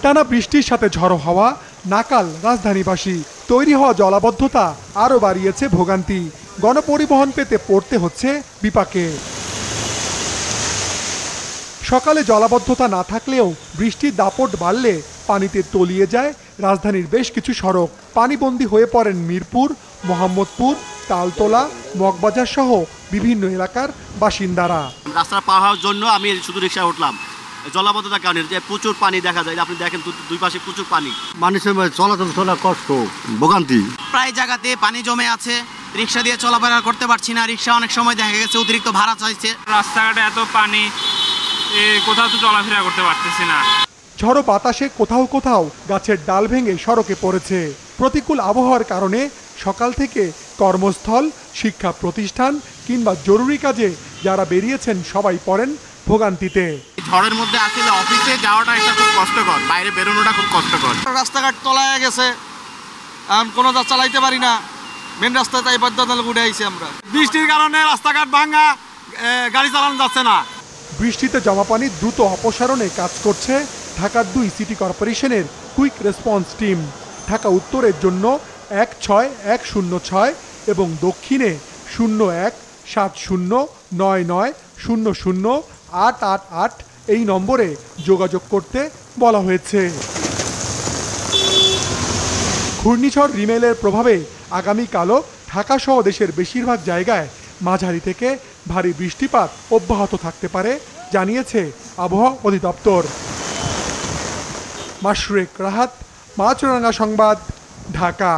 টানা বৃষ্টির সাথে ঝড়ো হাওয়া নাকাল রাজধানীবাসী। তৈরি হওয়া জলাবদ্ধতা আরও বাড়িয়েছে ভোগান্তি। গণপরিবহন পেতে পড়তে হচ্ছে বিপাকে। সকালে জলাবদ্ধতা না থাকলেও বৃষ্টির দাপট বাড়লে পানিতে তলিয়ে যায় রাজধানীর বেশ কিছু সড়ক। পানিবন্দী হয়ে পড়েন মিরপুর, মোহাম্মদপুর, তালতলা, মগবাজার সহ বিভিন্ন এলাকার বাসিন্দারা। রাস্তা পার হওয়ার জন্য আমি শুধু রিক্সা উঠলাম, জলাবদ্ধতার কারণে যে প্রচুর পানি দেখা যায়। আপনি দেখেন দুই পাশে প্রচুর পানি, মানুষের চলাচল কষ্ট, ভোগান্তি। প্রায় জায়গাতে পানি জমে আছে, রিক্সা দিয়ে চলাফেরা করতে পারছি না। রিক্সা অনেক সময় দেখা গেছে অতিরিক্ত ভাড়া চাইছে। রাস্তাঘাটে এত পানি, কোথাও তো চলাফেরা করতে পারতেছি না। ঝড়ো বাতাসে কোথাও কোথাও গাছের ডাল ভেঙে সড়কে পড়েছে। প্রতিকূল আবহাওয়ার কারণে সকাল থেকে কর্মস্থল, শিক্ষা প্রতিষ্ঠান কিংবা জরুরি কাজে যারা বেরিয়েছেন সবাই পড়েন ভোগান্তিতে। ঝড়ের মধ্যে আসলে অফিসে যাওয়াটা একটা খুব কষ্টকর, বাইরে বেরোনোটা খুব কষ্টকর। রাস্তাঘাট তলায় গেছে, এখন কোনো যা চালাইতে পারি না। মেন রাস্তায় তাই বাধ্যতামূলক উঠে আইছি আমরা। বৃষ্টির কারণে রাস্তাঘাট ভাঙা, গাড়ি চালানো যাচ্ছে না। বৃষ্টিতে জমা পানি দ্রুত অপসারণে কাজ করছে ঢাকার ২ সিটি কর্পোরেশনের কুইক রেসপন্স টিম। ঢাকা উত্তরের জন্য ১৬১০৬ এবং দক্ষিণে ০১709900৮88 এই নম্বরে যোগাযোগ করতে বলা হয়েছে। ঘূর্ণিঝড় রিমেলের প্রভাবে আগামীকালও ঢাকাসহ দেশের বেশিরভাগ জায়গায় মাঝারি থেকে ভারী বৃষ্টিপাত অব্যাহত থাকতে পারে জানিয়েছে আবহাওয়া অধিদপ্তর। মাশরুক রাহাত, মাছরাঙা সংবাদ, ঢাকা।